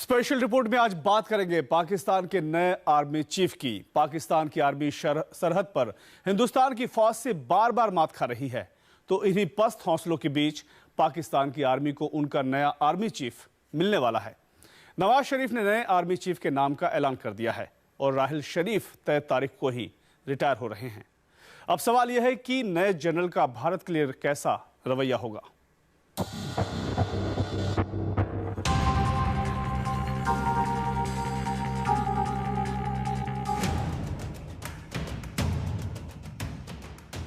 Special report में आज बात करेंगे पाकिस्तान के नए आर्मी चीफ की। पाकिस्तान की आर्मी सरहद पर हिंदुस्तान की फौज से बार बार मात खा रही है, तो इन्हीं पस्त हौसलों के बीच पाकिस्तान की आर्मी को उनका नया आर्मी चीफ मिलने वाला है। नवाज शरीफ ने नए आर्मी चीफ के नाम का ऐलान कर दिया है और राहिल शरीफ तय तारीख को ही रिटायर हो रहे हैं। अब सवाल यह है कि नए जनरल का भारत के लिए कैसा रवैया होगा।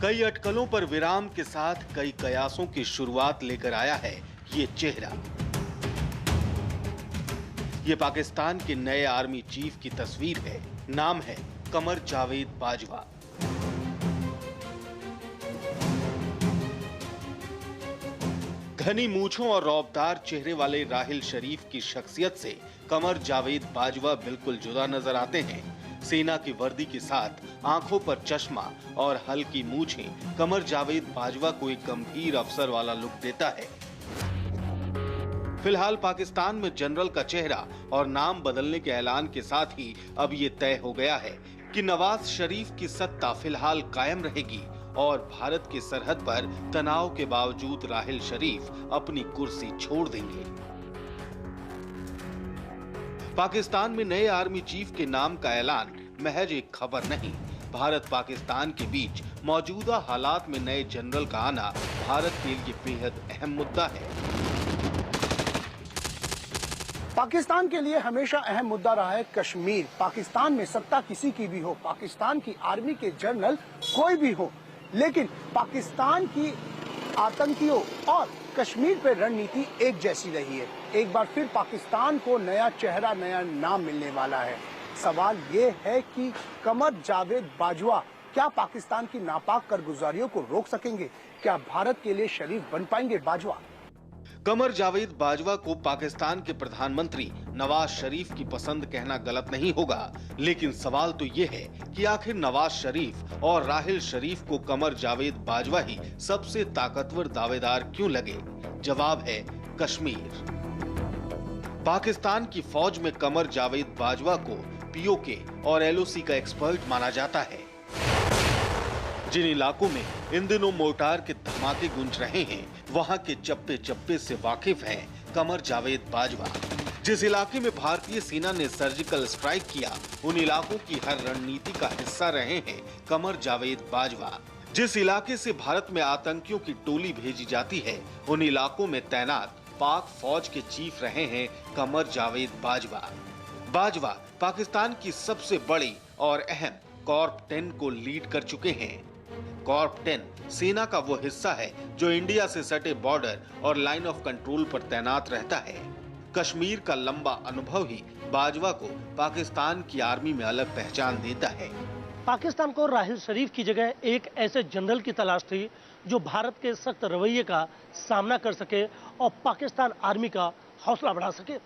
कई अटकलों पर विराम के साथ कई कयासों की शुरुआत लेकर आया है ये चेहरा। ये पाकिस्तान के नए आर्मी चीफ की तस्वीर है। नाम है कमर जावेद बाजवा। घनी मूंछों और रौबदार चेहरे वाले राहिल शरीफ की शख्सियत से कमर जावेद बाजवा बिल्कुल जुदा नजर आते हैं। सेना की वर्दी के साथ आंखों पर चश्मा और हल्की मूछें कमर जावेद बाजवा को एक गंभीर अफसर वाला लुक देता है। फिलहाल पाकिस्तान में जनरल का चेहरा और नाम बदलने के ऐलान के साथ ही अब ये तय हो गया है कि नवाज शरीफ की सत्ता फिलहाल कायम रहेगी और भारत की सरहद पर तनाव के बावजूद राहिल शरीफ अपनी कुर्सी छोड़ देंगे। पाकिस्तान में नए आर्मी चीफ के नाम का ऐलान महज एक खबर नहीं, भारत पाकिस्तान के बीच मौजूदा हालात में नए जनरल का आना भारत के लिए बेहद अहम मुद्दा है। पाकिस्तान के लिए हमेशा अहम मुद्दा रहा है कश्मीर। पाकिस्तान में सत्ता किसी की भी हो, पाकिस्तान की आर्मी के जनरल कोई भी हो, लेकिन पाकिस्तान की आतंकियों और कश्मीर पर रणनीति एक जैसी रही है। एक बार फिर पाकिस्तान को नया चेहरा, नया नाम मिलने वाला है। सवाल ये है कि कमर जावेद बाजवा क्या पाकिस्तान की नापाक कारगुजारियों को रोक सकेंगे? क्या भारत के लिए शरीफ बन पाएंगे बाजवा? कमर जावेद बाजवा को पाकिस्तान के प्रधानमंत्री नवाज शरीफ की पसंद कहना गलत नहीं होगा, लेकिन सवाल तो ये है कि आखिर नवाज शरीफ और राहिल शरीफ को कमर जावेद बाजवा ही सबसे ताकतवर दावेदार क्यों लगे? जवाब है कश्मीर। पाकिस्तान की फौज में कमर जावेद बाजवा को पीओके और एलओसी का एक्सपर्ट माना जाता है। जिन इलाकों में इन दिनों मोर्टार के धमाके गूंज रहे हैं, वहां के चप्पे चप्पे से वाकिफ हैं कमर जावेद बाजवा। जिस इलाके में भारतीय सेना ने सर्जिकल स्ट्राइक किया, उन इलाकों की हर रणनीति का हिस्सा रहे हैं कमर जावेद बाजवा। जिस इलाके से भारत में आतंकियों की टोली भेजी जाती है, उन इलाकों में तैनात पाक फौज के चीफ रहे हैं कमर जावेद बाजवा। बाजवा पाकिस्तान की सबसे बड़ी और अहम कॉर्प 10 को लीड कर चुके हैं। कॉर्प 10 सेना का वो हिस्सा है जो इंडिया से सटे बॉर्डर और लाइन ऑफ कंट्रोल पर तैनात रहता है। कश्मीर का लंबा अनुभव ही बाजवा को पाकिस्तान की आर्मी में अलग पहचान देता है। पाकिस्तान को राहिल शरीफ की जगह एक ऐसे जनरल की तलाश थी जो भारत के सख्त रवैये का सामना कर सके और पाकिस्तान आर्मी का हौसला बढ़ा सके।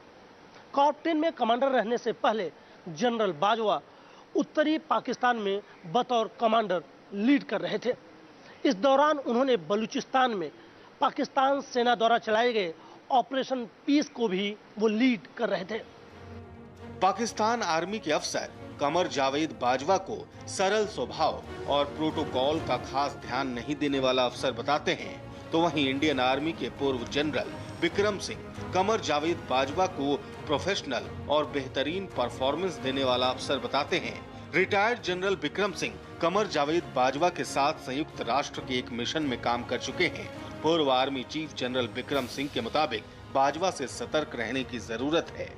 कॉर्प 10 में कमांडर रहने से पहले जनरल बाजवा उत्तरी पाकिस्तान में बतौर कमांडर लीड कर रहे थे। इस दौरान उन्होंने बलूचिस्तान में पाकिस्तान सेना द्वारा चलाए गए ऑपरेशन पीस को भी वो लीड कर रहे थे। पाकिस्तान आर्मी के अफसर कमर जावेद बाजवा को सरल स्वभाव और प्रोटोकॉल का खास ध्यान नहीं देने वाला अफसर बताते हैं, तो वहीं इंडियन आर्मी के पूर्व जनरल विक्रम सिंह कमर जावेद बाजवा को प्रोफेशनल और बेहतरीन परफॉर्मेंस देने वाला अफसर बताते हैं। रिटायर्ड जनरल विक्रम सिंह कमर जावेद बाजवा के साथ संयुक्त राष्ट्र के एक मिशन में काम कर चुके हैं। पूर्व army chief general Vikram Singh के मुताबिक बाजवा से सतर्क रहने की जरूरत है।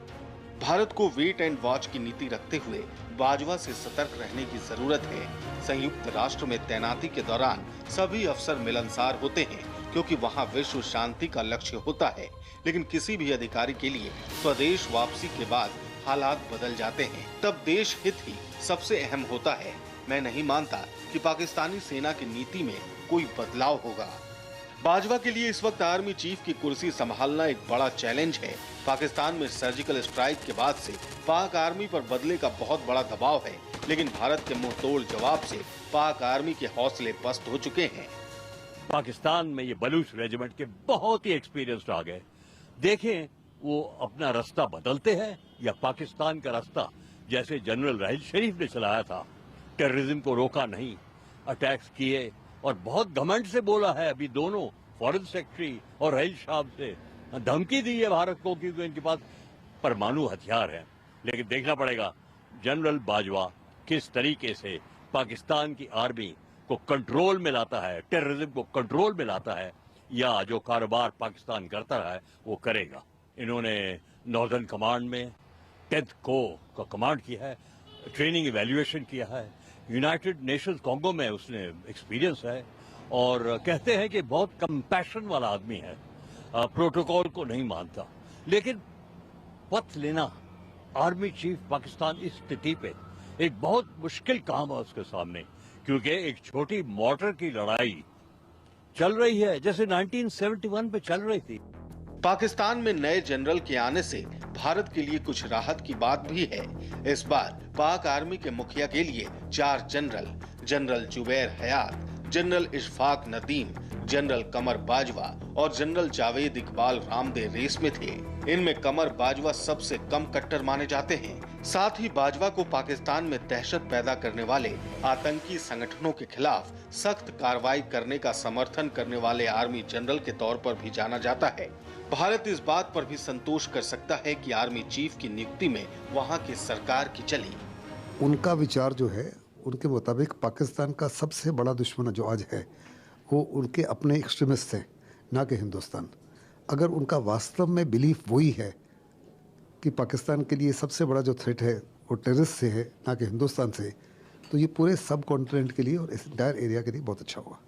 भारत को वेट एंड वॉच की नीति रखते हुए बाजवा से सतर्क रहने की जरूरत है। संयुक्त राष्ट्र में तैनाती के दौरान सभी अफसर मिलनसार होते हैं, क्योंकि वहां विश्व शांति का लक्ष्य होता है, लेकिन किसी भी अधिकारी के लिए स्वदेश वापसी के बाद हालात बदल जाते हैं, तब देश हित ही सबसे अहम होता है। मैं नहीं मानता कि पाकिस्तानी सेना की नीति में कोई बदलाव होगा। बाजवा के लिए इस वक्त आर्मी चीफ की कुर्सी संभालना एक बड़ा चैलेंज है। पाकिस्तान में सर्जिकल स्ट्राइक के बाद से पाक आर्मी पर बदले का बहुत बड़ा दबाव है, लेकिन भारत के मुंह तोड़ जवाब से पाक आर्मी के हौसले पस्त हो चुके हैं। पाकिस्तान में ये बलूच रेजिमेंट के बहुत ही एक्सपीरियंस्ड आ गए। देखें वो अपना रास्ता बदलते हैं या पाकिस्तान का रास्ता जैसे जनरल राहिल शरीफ ने चलाया था, टेररिज्म को रोका नहीं, अटैक्स किए और बहुत घमंड से बोला है अभी दोनों फॉरेन सेक्रेटरी और राहिल साहब से धमकी दी है भारत को क्योंकि इनके पास परमाणु हथियार है। लेकिन देखना पड़ेगा जनरल बाजवा किस तरीके से पाकिस्तान की आर्मी को कंट्रोल में लाता है, टेररिज्म को कंट्रोल में लाता है, या जो कारोबार पाकिस्तान करता रहा है वो करेगा। इन्होंने नॉर्दर्न कमांड में 10th कोर का कमांड किया है, ट्रेनिंग इवैल्यूएशन किया है, यूनाइटेड नेशंस कांगो में उसने एक्सपीरियंस है और कहते हैं कि बहुत कंपैशन वाला आदमी है, प्रोटोकॉल को नहीं मानता। लेकिन पथ लेना आर्मी चीफ पाकिस्तान इस स्थिति पे एक बहुत मुश्किल काम है उसके सामने, क्योंकि एक छोटी मोटर की लड़ाई चल रही है जैसे 1971 पे चल रही थी। पाकिस्तान में नए जनरल के आने से भारत के लिए कुछ राहत की बात भी है। इस बार पाक आर्मी के मुखिया के लिए 4 जनरल, जनरल जुबैर हयात, जनरल इशफाक नदीम, जनरल कमर बाजवा और जनरल जावेद इकबाल रामदे रेस में थे। इनमें कमर बाजवा सबसे कम कट्टर माने जाते हैं। साथ ही बाजवा को पाकिस्तान में दहशत पैदा करने वाले आतंकी संगठनों के खिलाफ सख्त कार्रवाई करने का समर्थन करने वाले आर्मी जनरल के तौर पर भी जाना जाता है। भारत इस बात पर भी संतोष कर सकता है कि आर्मी चीफ की नियुक्ति में वहां की सरकार की चली। उनका विचार जो है उनके मुताबिक पाकिस्तान का सबसे बड़ा दुश्मन जो आज है वो उनके अपने एक्सट्रीमिस्ट हैं, ना कि हिंदुस्तान। अगर उनका वास्तव में बिलीफ वही है कि पाकिस्तान के लिए सबसे बड़ा जो थ्रेट है वो टेररिस्ट से है, ना कि हिंदुस्तान से, तो ये पूरे सब कॉन्टिनेंट के लिए और इस इंटायर एरिया के लिए बहुत अच्छा हुआ।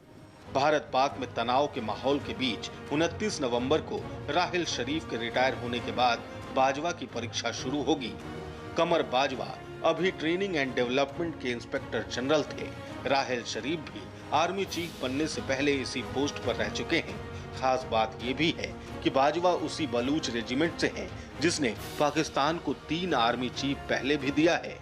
भारत पाक में तनाव के माहौल के बीच 29 नवंबर को राहिल शरीफ के रिटायर होने के बाद बाजवा की परीक्षा शुरू होगी। कमर बाजवा अभी ट्रेनिंग एंड डेवलपमेंट के इंस्पेक्टर जनरल थे। राहिल शरीफ भी आर्मी चीफ बनने से पहले इसी पोस्ट पर रह चुके हैं। खास बात ये भी है कि बाजवा उसी बलूच रेजिमेंट से हैं जिसने पाकिस्तान को 3 आर्मी चीफ पहले भी दिया है।